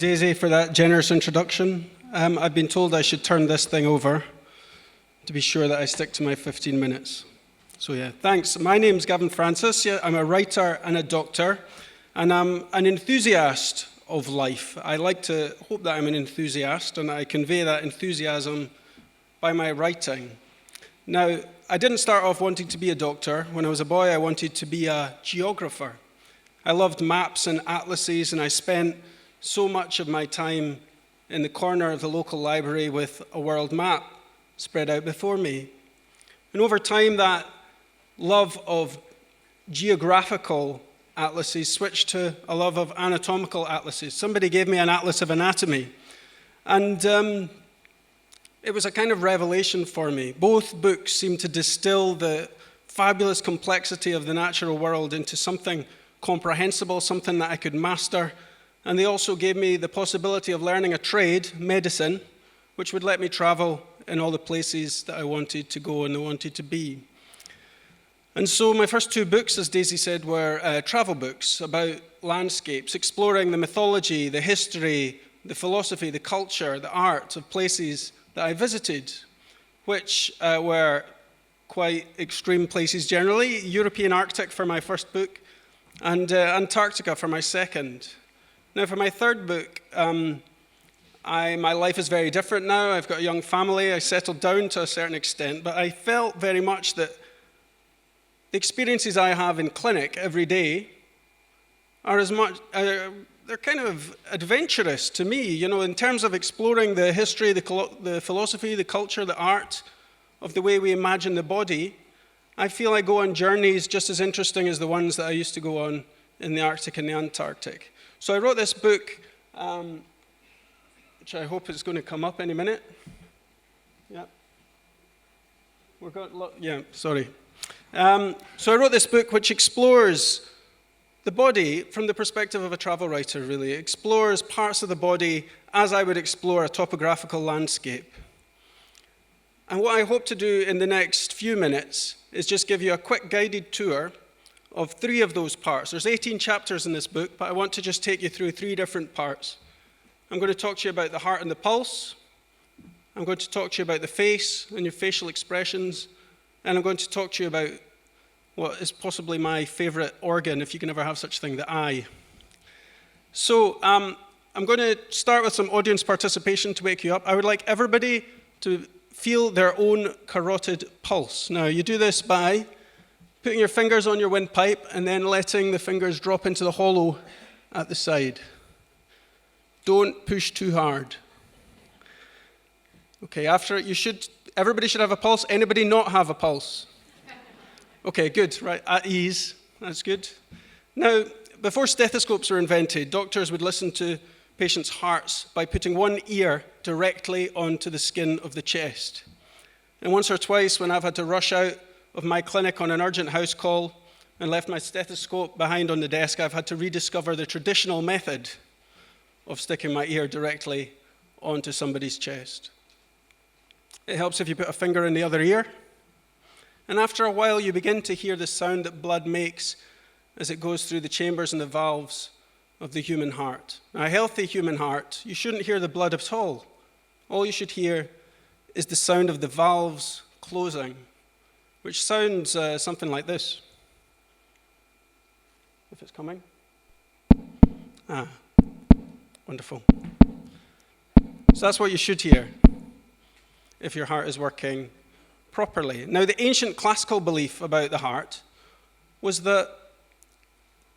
Daisy, for that generous introduction. I've been told I should turn this thing over to be sure that I stick to my 15 minutes. So yeah, thanks. My name's Gavin Francis. Yeah, I'm a writer and a doctor, and I'm an enthusiast of life. I like to hope that I'm an enthusiast, and I convey that enthusiasm by my writing. Now, I didn't start off wanting to be a doctor. When I was a boy, I wanted to be a geographer. I loved maps and atlases, and I spent so much of my time in the corner of the local library with a world map spread out before me. And over time, that love of geographical atlases switched to a love of anatomical atlases. Somebody gave me an atlas of anatomy, and it was a kind of revelation for me. Both books seemed to distill the fabulous complexity of the natural world into something comprehensible, something that I could master. And they also gave me the possibility of learning a trade, medicine, which would let me travel in all the places that I wanted to go and I wanted to be. And so my first two books, as Daisy said, were travel books about landscapes, exploring the mythology, the history, the philosophy, the culture, the art of places that I visited, which were quite extreme places generally. European Arctic for my first book, and Antarctica for my second. Now, for my third book, my life is very different now. I've got a young family. I settled down to a certain extent, but I felt very much that the experiences I have in clinic every day are they're kind of adventurous to me, you know, in terms of exploring the history, the philosophy, the culture, the art of the way we imagine the body. I feel I go on journeys just as interesting as the ones that I used to go on in the Arctic and the Antarctic. So I wrote this book, which I hope is going to come up any minute. Yeah. Sorry. So I wrote this book which explores the body from the perspective of a travel writer, really. It explores parts of the body as I would explore a topographical landscape. And what I hope to do in the next few minutes is just give you a quick guided tour of 3 of those parts. There's 18 chapters in this book, but I want to just take you through 3 different parts. I'm going to talk to you about the heart and the pulse. I'm going to talk to you about the face and your facial expressions. And I'm going to talk to you about what is possibly my favorite organ, if you can ever have such a thing, the eye. So I'm going to start with some audience participation to wake you up. I would like everybody to feel their own carotid pulse. Now, you do this by putting your fingers on your windpipe and then letting the fingers drop into the hollow at the side. Don't push too hard. Okay, after it, everybody should have a pulse. Anybody not have a pulse? Okay, good, right, at ease, that's good. Now, before stethoscopes were invented, doctors would listen to patients' hearts by putting one ear directly onto the skin of the chest. And once or twice, when I've had to rush out of my clinic on an urgent house call and left my stethoscope behind on the desk, I've had to rediscover the traditional method of sticking my ear directly onto somebody's chest. It helps if you put a finger in the other ear. And after a while, you begin to hear the sound that blood makes as it goes through the chambers and the valves of the human heart. Now, a healthy human heart, you shouldn't hear the blood at all. All you should hear is the sound of the valves closing, which sounds something like this. If it's coming. Wonderful. So that's what you should hear if your heart is working properly. Now, the ancient classical belief about the heart was that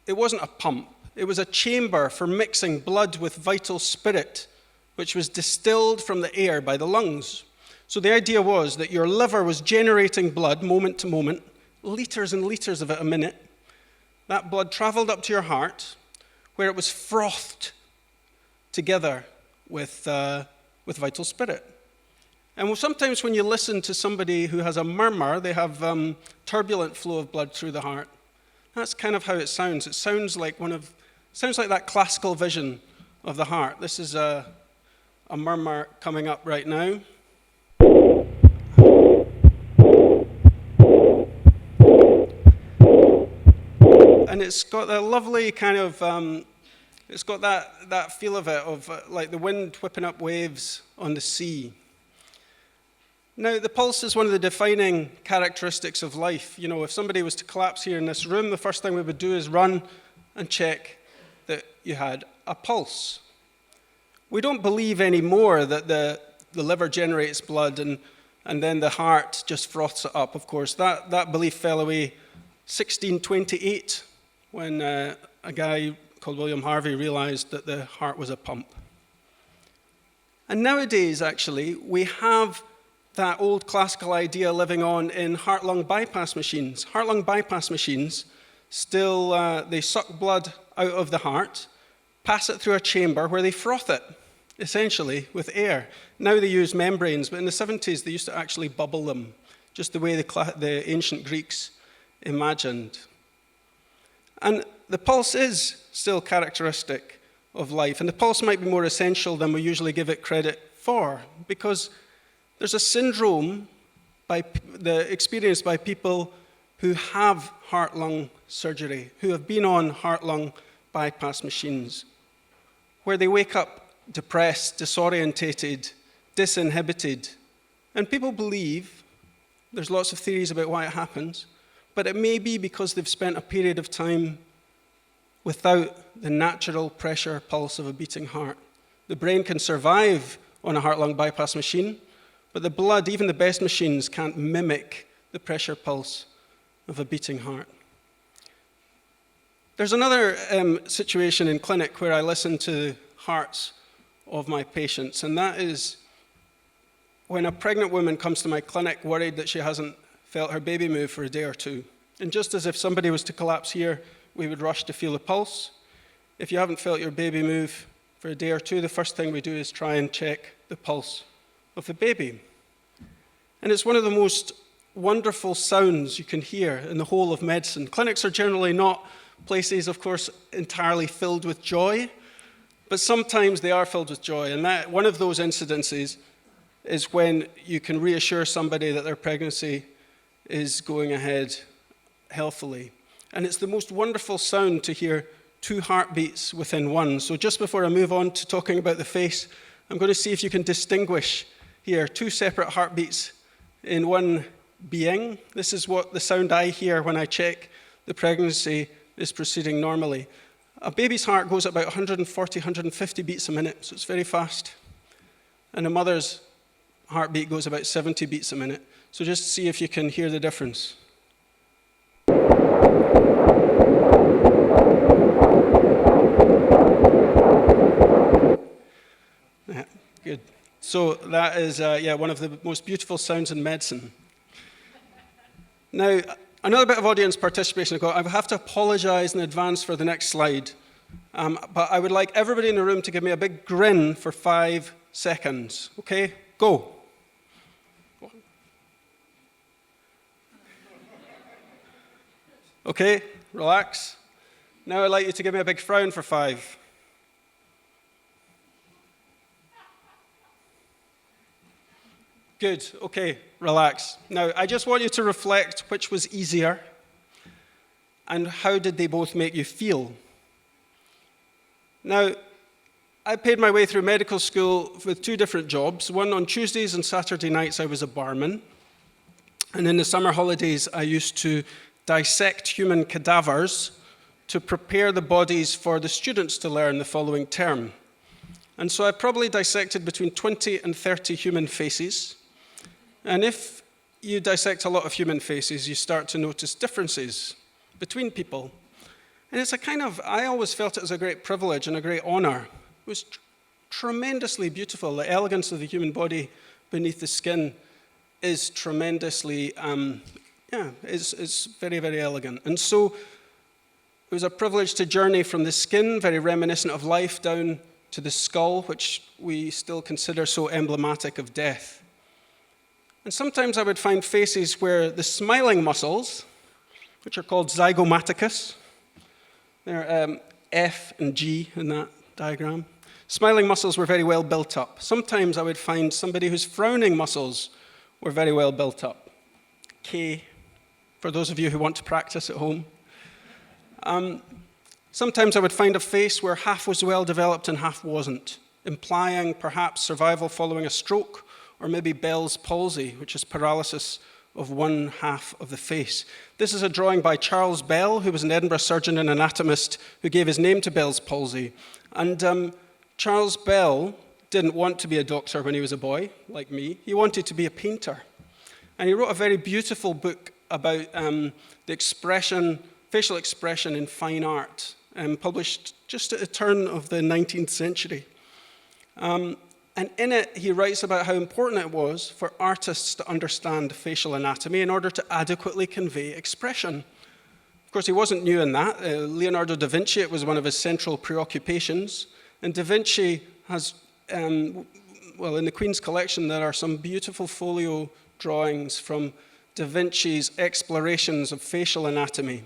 it wasn't a pump. It was a chamber for mixing blood with vital spirit, which was distilled from the air by the lungs. So the idea was that your liver was generating blood moment to moment, liters and liters of it a minute. That blood traveled up to your heart, where it was frothed together with vital spirit. And sometimes when you listen to somebody who has a murmur, they have turbulent flow of blood through the heart. That's kind of how it sounds. It sounds like that classical vision of the heart. This is a murmur coming up right now. And it's got a lovely kind of It's got that feel of it, of like the wind whipping up waves on the sea. Now, the pulse is one of the defining characteristics of life. You know, if somebody was to collapse here in this room, the first thing we would do is run and check that you had a pulse. We don't believe anymore that the liver generates blood and then the heart just froths it up. Of course, that belief fell away 1628 when a guy called William Harvey realized that the heart was a pump. And nowadays, actually, we have that old classical idea living on in heart-lung bypass machines. Heart-lung bypass machines still, they suck blood out of the heart, pass it through a chamber where they froth it, essentially, with air. Now they use membranes, but in the 70s they used to actually bubble them, just the way the ancient Greeks imagined. And the pulse is still characteristic of life, and the pulse might be more essential than we usually give it credit for, because there's a syndrome experienced by people who have heart-lung surgery, who have been on heart-lung bypass machines, where they wake up depressed, disorientated, disinhibited. And people believe, there's lots of theories about why it happens, but it may be because they've spent a period of time without the natural pressure pulse of a beating heart. The brain can survive on a heart-lung bypass machine, but the blood, even the best machines, can't mimic the pressure pulse of a beating heart. There's another situation in clinic where I listen to the hearts of my patients, and that is when a pregnant woman comes to my clinic worried that she hasn't felt her baby move for a day or two. And just as if somebody was to collapse here, we would rush to feel a pulse. If you haven't felt your baby move for a day or two, the first thing we do is try and check the pulse of the baby. And it's one of the most wonderful sounds you can hear in the whole of medicine. Clinics are generally not places, of course, entirely filled with joy, but sometimes they are filled with joy. And that one of those incidences is when you can reassure somebody that their pregnancy is going ahead healthily. And it's the most wonderful sound to hear two heartbeats within one. So just before I move on to talking about the face, I'm going to see if you can distinguish here two separate heartbeats in one being. This is what the sound I hear when I check the pregnancy is proceeding normally. A baby's heart goes at about 140, 150 beats a minute, so it's very fast. And a mother's heartbeat goes about 70 beats a minute. So just see if you can hear the difference. Yeah, good. So that is, one of the most beautiful sounds in medicine. Now, another bit of audience participation. I have to apologize in advance for the next slide, but I would like everybody in the room to give me a big grin for 5 seconds. Okay, go. Okay, relax. Now I'd like you to give me a big frown for 5. Good, okay, relax. Now, I just want you to reflect which was easier and how did they both make you feel. Now, I paid my way through medical school with 2 different jobs. One on Tuesdays and Saturday nights, I was a barman. And in the summer holidays, I used to dissect human cadavers to prepare the bodies for the students to learn the following term. And so I probably dissected between 20 and 30 human faces. And if you dissect a lot of human faces, you start to notice differences between people. And it's I always felt it as a great privilege and a great honor. It was tremendously beautiful. The elegance of the human body beneath the skin is tremendously, is very, very elegant. And so it was a privilege to journey from the skin, very reminiscent of life, down to the skull, which we still consider so emblematic of death. And sometimes I would find faces where the smiling muscles, which are called zygomaticus, they're F and G in that diagram. Smiling muscles were very well built up. Sometimes I would find somebody whose frowning muscles were very well built up. K, for those of you who want to practice at home. Sometimes I would find a face where half was well developed and half wasn't, implying perhaps survival following a stroke, or maybe Bell's palsy, which is paralysis of one half of the face. This is a drawing by Charles Bell, who was an Edinburgh surgeon and anatomist who gave his name to Bell's palsy. And Charles Bell didn't want to be a doctor when he was a boy, like me. He wanted to be a painter. And he wrote a very beautiful book about the facial expression in fine art, published just at the turn of the 19th century. And in it, he writes about how important it was for artists to understand facial anatomy in order to adequately convey expression. Of course, he wasn't new in that. Leonardo da Vinci, it was one of his central preoccupations. And da Vinci has, in the Queen's collection, there are some beautiful folio drawings from da Vinci's explorations of facial anatomy.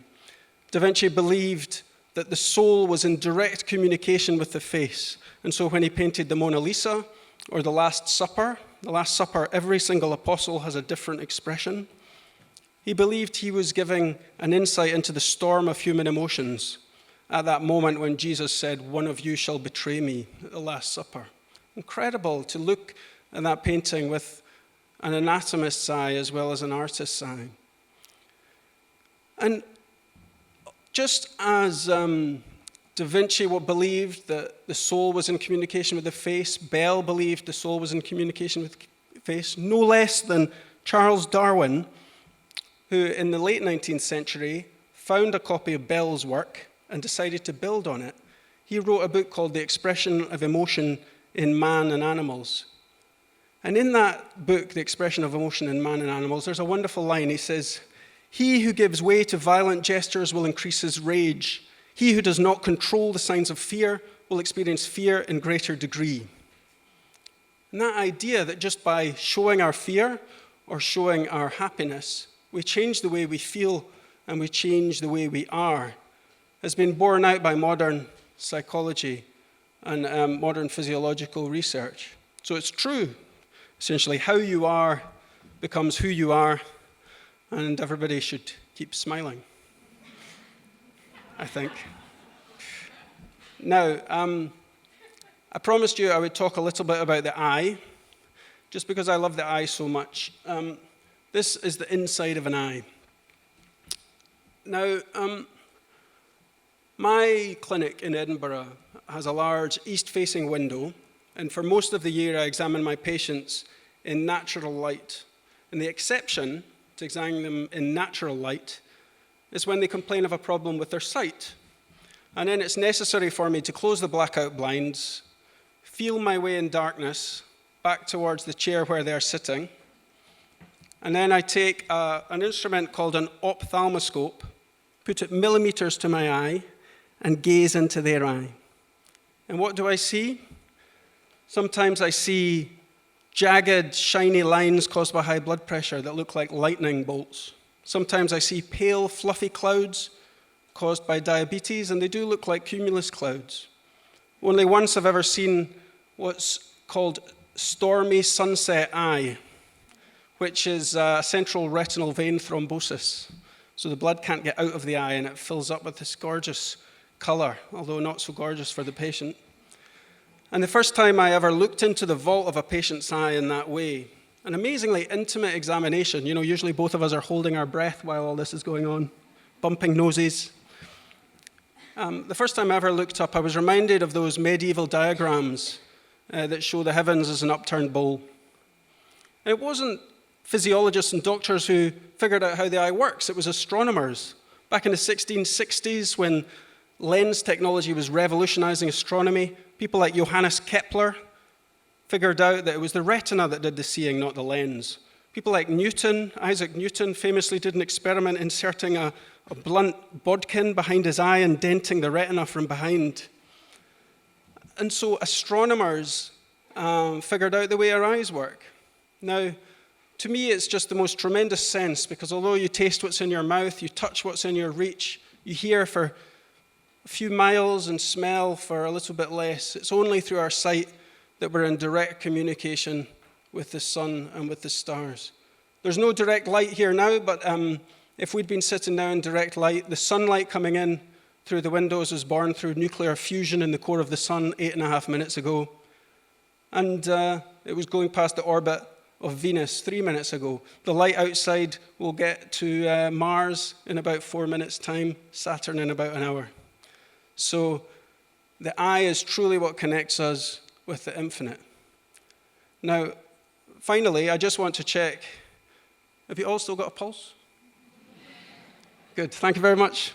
Da Vinci believed that the soul was in direct communication with the face. And so when he painted the Mona Lisa or the Last Supper, every single apostle has a different expression. He believed he was giving an insight into the storm of human emotions at that moment when Jesus said, "One of you shall betray me," at the Last Supper. Incredible to look at that painting with an anatomist's eye as well as an artist's eye. And just as Da Vinci believed that the soul was in communication with the face, Bell believed the soul was in communication with the face, no less than Charles Darwin, who in the late 19th century found a copy of Bell's work and decided to build on it. He wrote a book called The Expression of Emotion in Man and Animals. And in that book, The Expression of Emotion in Man and Animals, there's a wonderful line. He says, "He who gives way to violent gestures will increase his rage. He who does not control the signs of fear will experience fear in greater degree." And that idea that just by showing our fear or showing our happiness, we change the way we feel and we change the way we are, has been borne out by modern psychology and modern physiological research. So it's true. Essentially, how you are becomes who you are, and everybody should keep smiling, I think. Now, I promised you I would talk a little bit about the eye, just because I love the eye so much. This is the inside of an eye. Now, my clinic in Edinburgh has a large east-facing window, and for most of the year I examine my patients in natural light. And the exception to examining them in natural light is when they complain of a problem with their sight. And then it's necessary for me to close the blackout blinds, feel my way in darkness back towards the chair where they're sitting, and then I take an instrument called an ophthalmoscope, put it millimeters to my eye, and gaze into their eye. And what do I see? Sometimes I see jagged, shiny lines caused by high blood pressure that look like lightning bolts. Sometimes I see pale, fluffy clouds caused by diabetes, and they do look like cumulus clouds. Only once I've ever seen what's called stormy sunset eye, which is central retinal vein thrombosis. So the blood can't get out of the eye, and it fills up with this gorgeous color, although not so gorgeous for the patient. And the first time I ever looked into the vault of a patient's eye in that way, an amazingly intimate examination, usually both of us are holding our breath while all this is going on, bumping noses. The first time I ever looked up, I was reminded of those medieval diagrams that show the heavens as an upturned bowl. And it wasn't physiologists and doctors who figured out how the eye works, it was astronomers. Back in the 1660s, when lens technology was revolutionizing astronomy, people like Johannes Kepler figured out that it was the retina that did the seeing, not the lens. People like Newton, Isaac Newton, famously did an experiment inserting a blunt bodkin behind his eye and denting the retina from behind. And so astronomers figured out the way our eyes work. Now, to me, it's just the most tremendous sense, because although you taste what's in your mouth, you touch what's in your reach, you hear for a few miles and smell for a little bit less, it's only through our sight that we're in direct communication with the sun and with the stars. There's no direct light here now, but if we'd been sitting now in direct light, the sunlight coming in through the windows was born through nuclear fusion in the core of the sun 8.5 minutes ago. And it was going past the orbit of Venus 3 minutes ago. The light outside will get to Mars in about 4 minutes' time, Saturn in about an hour. So the eye is truly what connects us with the infinite. Now, finally, I just want to check, have you all still got a pulse? Good, thank you very much.